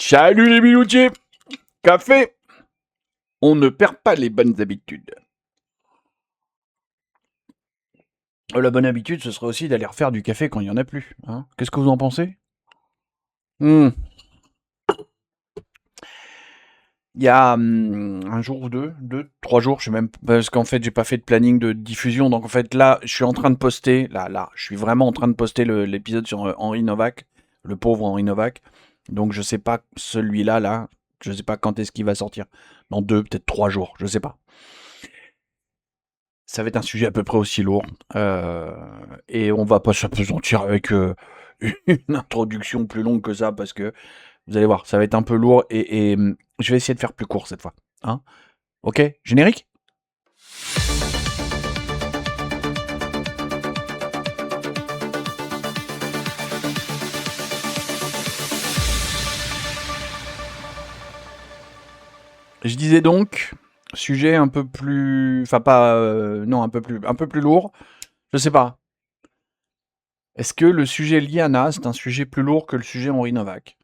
Salut les biloutiers. Café. On ne perd pas les bonnes habitudes. La bonne habitude, ce serait aussi d'aller refaire du café quand il n'y en a plus. Hein. Qu'est-ce que vous en pensez? Il y a un jour ou deux, 3 jours, je sais même, parce qu'en fait j'ai pas fait de planning de diffusion, donc en fait là je suis en train de poster, je suis vraiment en train de poster l'épisode sur Henri Novak, le pauvre Henri Novak, donc je sais pas celui-là, je sais pas quand est-ce qu'il va sortir, dans 2, peut-être 3 jours, je sais pas. Ça va être un sujet à peu près aussi lourd, et on va pas s'apesantir avec une introduction plus longue que ça, parce que vous allez voir, ça va être un peu lourd, et je vais essayer de faire plus court cette fois. Hein, ok, générique. Je disais donc, sujet un peu plus... Enfin pas... non, un peu plus lourd. Je sais pas. Est-ce que le sujet Liana, c'est un sujet plus lourd que le sujet Henri Novak?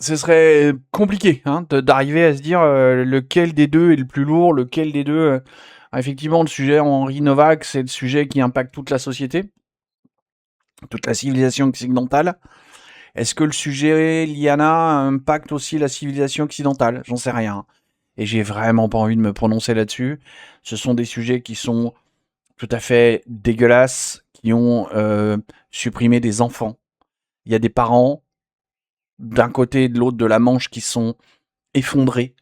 Ce serait compliqué d'arriver à se dire lequel des deux est le plus lourd, lequel des deux... Effectivement, le sujet Henri Novak, c'est le sujet qui impacte toute la société, toute la civilisation occidentale. Est-ce que le sujet Liana impacte aussi la civilisation occidentale? J'en sais rien. Et j'ai vraiment pas envie de me prononcer là-dessus. Ce sont des sujets qui sont tout à fait dégueulasses, qui ont supprimé des enfants. Il y a des parents d'un côté et de l'autre de la Manche qui sont effondrés,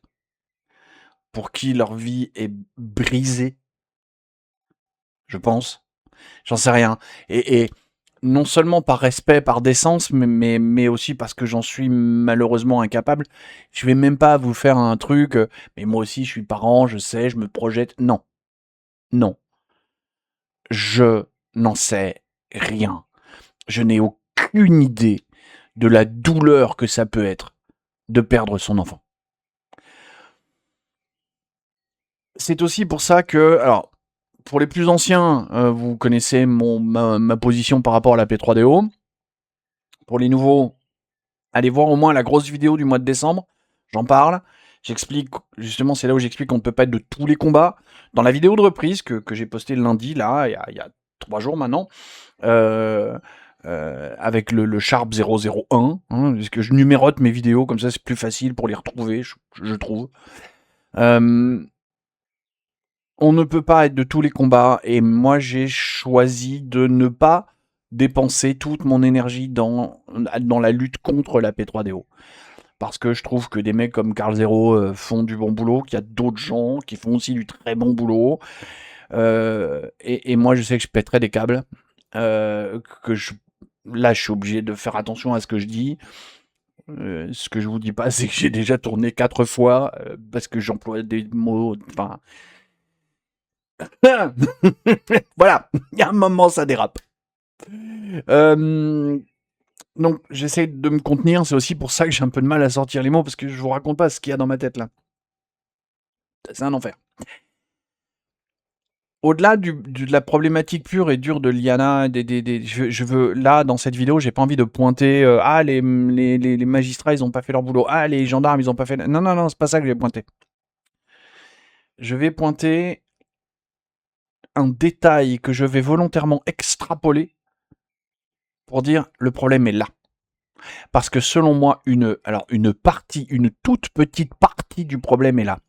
pour qui leur vie est brisée, je pense. J'en sais rien. Et non seulement par respect, par décence, mais aussi parce que j'en suis malheureusement incapable. Je vais même pas vous faire un truc, mais moi aussi je suis parent, je sais, je me projette. Non. Non. Je n'en sais rien. Je n'ai aucune idée de la douleur que ça peut être de perdre son enfant. C'est aussi pour ça que, alors, pour les plus anciens, vous connaissez ma position par rapport à la P3DO. Pour les nouveaux, allez voir au moins la grosse vidéo du mois de décembre. J'en parle. J'explique, justement, c'est là où j'explique qu'on ne peut pas être de tous les combats. Dans la vidéo de reprise que j'ai postée le lundi, là, il y a 3 jours maintenant, avec le Sharp 001, parce que je numérote mes vidéos, comme ça c'est plus facile pour les retrouver, je trouve. On ne peut pas être de tous les combats, et moi j'ai choisi de ne pas dépenser toute mon énergie dans la lutte contre la P3DO. Parce que je trouve que des mecs comme Karl Zero font du bon boulot, qu'il y a d'autres gens qui font aussi du très bon boulot. Et moi je sais que je pèterai des câbles. Là je suis obligé de faire attention à ce que je dis. Ce que je vous dis pas, c'est que j'ai déjà tourné 4 fois, parce que j'emploie des mots... Enfin... Voilà, il y a un moment ça dérape. Donc j'essaie de me contenir, c'est aussi pour ça que j'ai un peu de mal à sortir les mots, parce que je vous raconte pas ce qu'il y a dans ma tête là. C'est un enfer. Au-delà de la problématique pure et dure de Liana, je veux, là, dans cette vidéo, j'ai pas envie de pointer les magistrats, ils ont pas fait leur boulot. Ah, les gendarmes, ils ont pas fait... Non, c'est pas ça que je vais pointer. Je vais pointer un détail que je vais volontairement extrapoler pour dire le problème est là. Parce que selon moi, une toute petite partie du problème est là.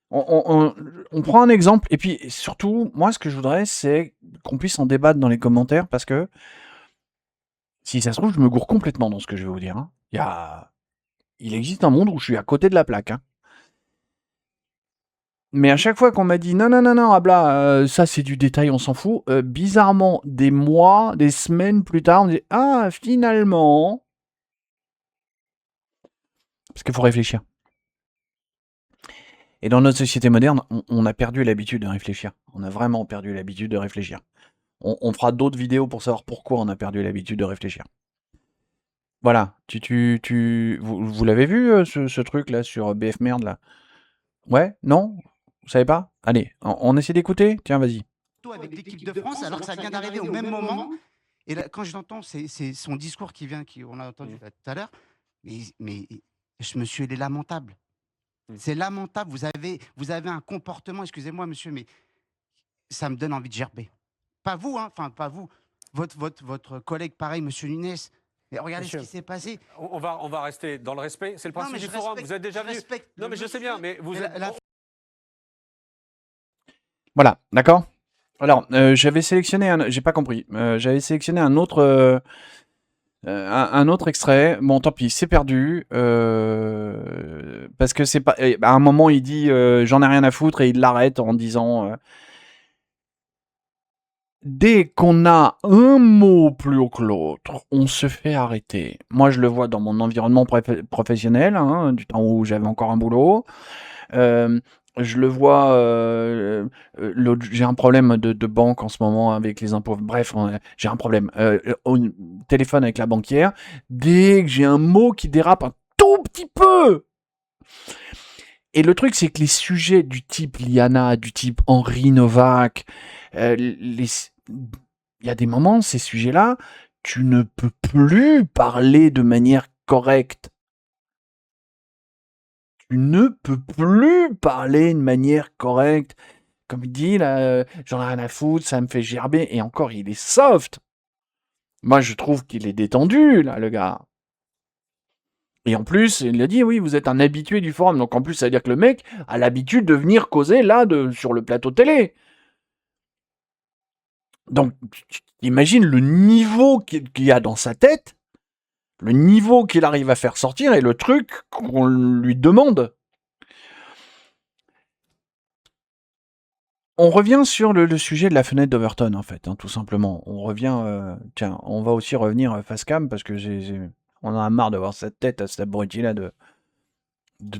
On prend un exemple, et puis surtout, moi ce que je voudrais, c'est qu'on puisse en débattre dans les commentaires, parce que si ça se trouve, je me gourre complètement dans ce que je vais vous dire. Il existe un monde où je suis à côté de la plaque. Mais à chaque fois qu'on m'a dit non, Abla, ça c'est du détail, on s'en fout, bizarrement, des mois, des semaines plus tard, on dit ah, finalement. Parce qu'il faut réfléchir. Et dans notre société moderne, on a perdu l'habitude de réfléchir. On a vraiment perdu l'habitude de réfléchir. On fera d'autres vidéos pour savoir pourquoi on a perdu l'habitude de réfléchir. Voilà, vous l'avez vu ce truc là sur BF Merde là? Ouais? Non? Vous savez pas? Allez, on essaie d'écouter? Tiens, vas-y. Avec l'équipe de France, alors que ça vient d'arriver au même moment. Et là, quand je l'entends, c'est son discours on a entendu Mmh. là, tout à l'heure, mais ce monsieur, il est lamentable. Mmh. C'est lamentable. Vous avez un comportement, excusez-moi, monsieur, mais ça me donne envie de gerber. Pas vous, hein, enfin, pas vous. Votre collègue, pareil, monsieur Nunes. Mais regardez ce qui Monsieur, s'est passé. on va rester dans le respect. C'est le Non, principe mais du forum. Vous êtes je déjà venu. respecte Non, le mais je sais bien, monsieur, mais vous mais êtes. Voilà, d'accord. Alors, j'avais sélectionné j'ai pas compris. J'avais sélectionné un autre extrait. Bon, tant pis, c'est perdu. Parce que c'est pas. À un moment, il dit j'en ai rien à foutre et il l'arrête en disant dès qu'on a un mot plus haut que l'autre, on se fait arrêter. Moi, je le vois dans mon environnement professionnel, hein, du temps où j'avais encore un boulot. Je le vois, j'ai un problème de banque en ce moment avec les impôts. Bref, j'ai un problème. Au téléphone avec la banquière, dès que j'ai un mot qui dérape un tout petit peu. Et le truc, c'est que les sujets du type Liana, du type Henri Novak, il y a des moments, ces sujets-là, tu ne peux plus parler de manière correcte. Tu ne peux plus parler de manière correcte. Comme il dit, là, j'en ai rien à foutre, ça me fait gerber. Et encore, il est soft. Moi, je trouve qu'il est détendu, là, le gars. Et en plus, il a dit, oui, vous êtes un habitué du forum. Donc en plus, ça veut dire que le mec a l'habitude de venir causer là, sur le plateau télé. Donc, imagine le niveau qu'il y a dans sa tête, le niveau qu'il arrive à faire sortir et le truc qu'on lui demande. On revient sur le sujet de la fenêtre d'Overton, en fait, hein, tout simplement. On revient. Tiens, on va aussi revenir face cam parce que on en a marre d'avoir cette tête à cet abruti-là de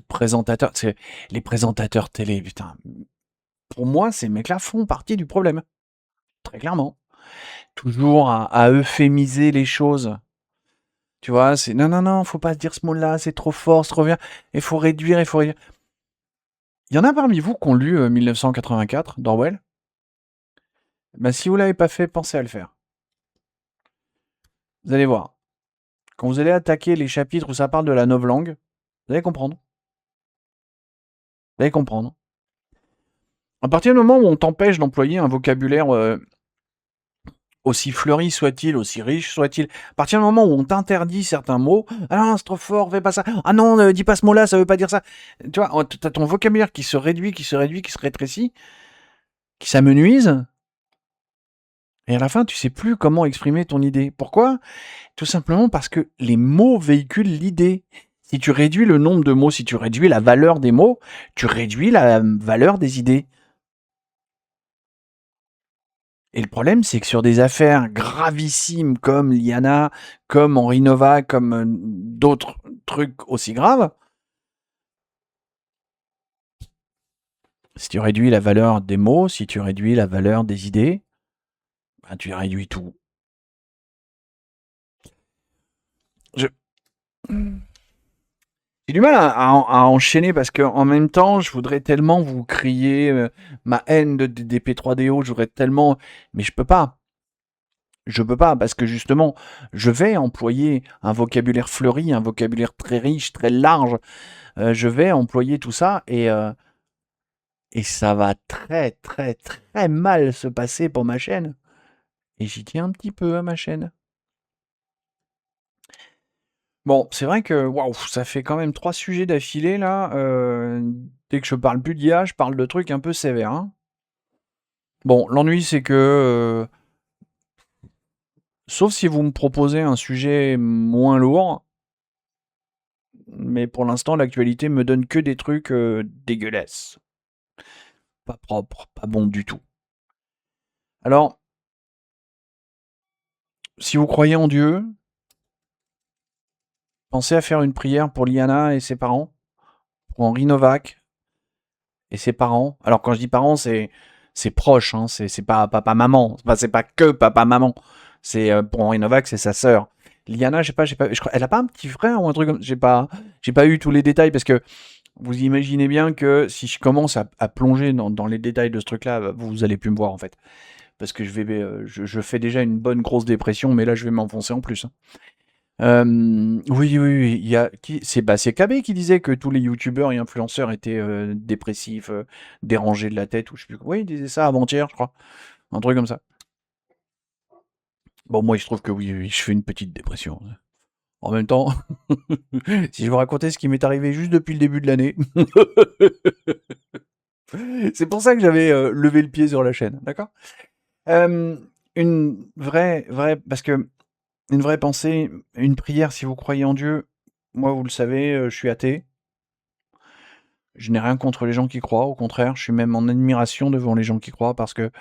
présentateur. C'est les présentateurs télé, putain. Pour moi, ces mecs-là font partie du problème. Très clairement. Toujours à euphémiser les choses. Tu vois, c'est non, non, non, faut pas dire ce mot-là, c'est trop fort, ça revient. Il faut réduire, il faut réduire. Il y en a parmi vous qui ont lu 1984 d'Orwell. Ben, si vous l'avez pas fait, pensez à le faire. Vous allez voir. Quand vous allez attaquer les chapitres où ça parle de la novlangue, vous allez comprendre. Vous allez comprendre. À partir du moment où on t'empêche d'employer un vocabulaire aussi fleuri soit-il, aussi riche soit-il, à partir du moment où on t'interdit certains mots, ah non, c'est trop fort, fais pas ça, ah non, ne dis pas ce mot-là, ça veut pas dire ça. Tu vois, t'as ton vocabulaire qui se réduit, qui se rétrécit, qui s'amenuise, et à la fin, tu sais plus comment exprimer ton idée. Pourquoi ? Tout simplement parce que les mots véhiculent l'idée. Si tu réduis le nombre de mots, si tu réduis la valeur des mots, tu réduis la valeur des idées. Et le problème, c'est que sur des affaires gravissimes comme Liana, comme Henri Novak, comme d'autres trucs aussi graves, si tu réduis la valeur des mots, si tu réduis la valeur des idées, ben tu réduis tout. J'ai du mal à enchaîner parce qu'en même temps, je voudrais tellement vous crier ma haine des P3DO, je voudrais tellement... Mais je peux pas. Je peux pas parce que justement, je vais employer un vocabulaire fleuri, un vocabulaire très riche, très large. Je vais employer tout ça et ça va très très très mal se passer pour ma chaîne. Et j'y tiens un petit peu à ma chaîne. Bon, c'est vrai que waouh, ça fait quand même 3 sujets d'affilée là. Dès que je parle plus d'IA, je parle de trucs un peu sévères, hein. Bon, l'ennui c'est que sauf si vous me proposez un sujet moins lourd, mais pour l'instant l'actualité me donne que des trucs dégueulasses. Pas propres, pas bons du tout. Alors, si vous croyez en Dieu, pensez à faire une prière pour Liana et ses parents, pour Henri Novak et ses parents. Alors quand je dis parents, c'est proche, hein, c'est pas papa-maman, c'est pas que papa-maman. C'est pour Henri Novak, c'est sa sœur. Liana, je crois, elle a pas un petit frère ou un truc comme j'ai pas eu tous les détails parce que vous imaginez bien que si je commence à plonger dans les détails de ce truc-là, vous allez plus me voir en fait. parce que je fais déjà une bonne grosse dépression, mais là je vais m'enfoncer en plus. Oui, il y a c'est KB qui disait que tous les youtubeurs et influenceurs étaient dépressifs, dérangés de la tête, ou je sais plus. Oui, il disait ça avant-hier, je crois. Un truc comme ça. Bon, moi, il se trouve que oui, je fais une petite dépression. En même temps, si je vous racontais ce qui m'est arrivé juste depuis le début de l'année, c'est pour ça que j'avais levé le pied sur la chaîne, d'accord? Une parce que une vraie pensée, une prière, si vous croyez en Dieu, moi, vous le savez, je suis athée. Je n'ai rien contre les gens qui croient, au contraire, je suis même en admiration devant les gens qui croient, parce que,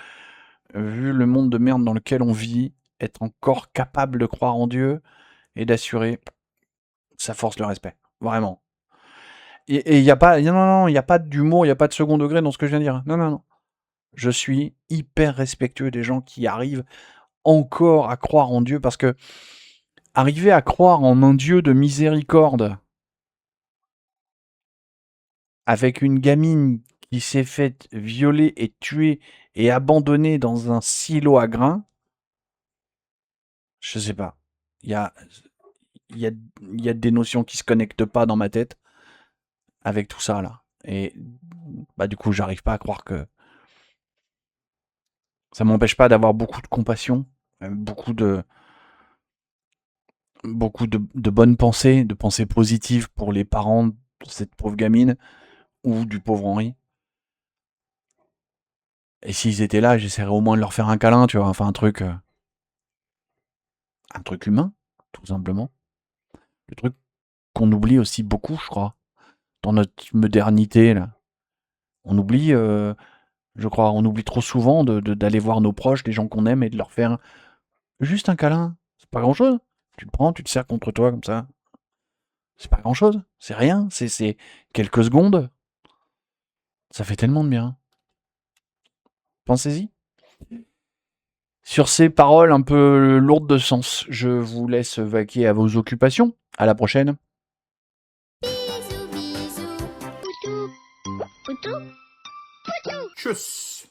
vu le monde de merde dans lequel on vit, être encore capable de croire en Dieu et d'assurer, ça force le respect, vraiment. Et il y a pas non, il y a pas d'humour, il y a pas de second degré dans ce que je viens de dire. Non. Je suis hyper respectueux des gens qui arrivent encore à croire en Dieu, parce que arriver à croire en un Dieu de miséricorde avec une gamine qui s'est faite violer et tuer et abandonner dans un silo à grains, je sais pas. Il y a, il y a des notions qui se connectent pas dans ma tête avec tout ça là. Et bah du coup, j'arrive pas à croire que ça m'empêche pas d'avoir beaucoup de compassion, beaucoup de bonnes pensées, de pensées positives pour les parents de cette pauvre gamine ou du pauvre Henri. Et s'ils étaient là, j'essaierais au moins de leur faire un câlin, tu vois, enfin un truc humain, tout simplement. Le truc qu'on oublie aussi beaucoup, je crois, dans notre modernité, là. On oublie, je crois, on oublie trop souvent d'aller voir nos proches, les gens qu'on aime, et de leur faire juste un câlin. C'est pas grand-chose. Tu le prends, tu te serres contre toi, comme ça. C'est pas grand-chose. C'est rien. C'est quelques secondes. Ça fait tellement de bien. Pensez-y. Sur ces paroles un peu lourdes de sens, je vous laisse vaquer à vos occupations. À la prochaine. Bisous, bisous, poutou, poutou, poutou. Tchuss.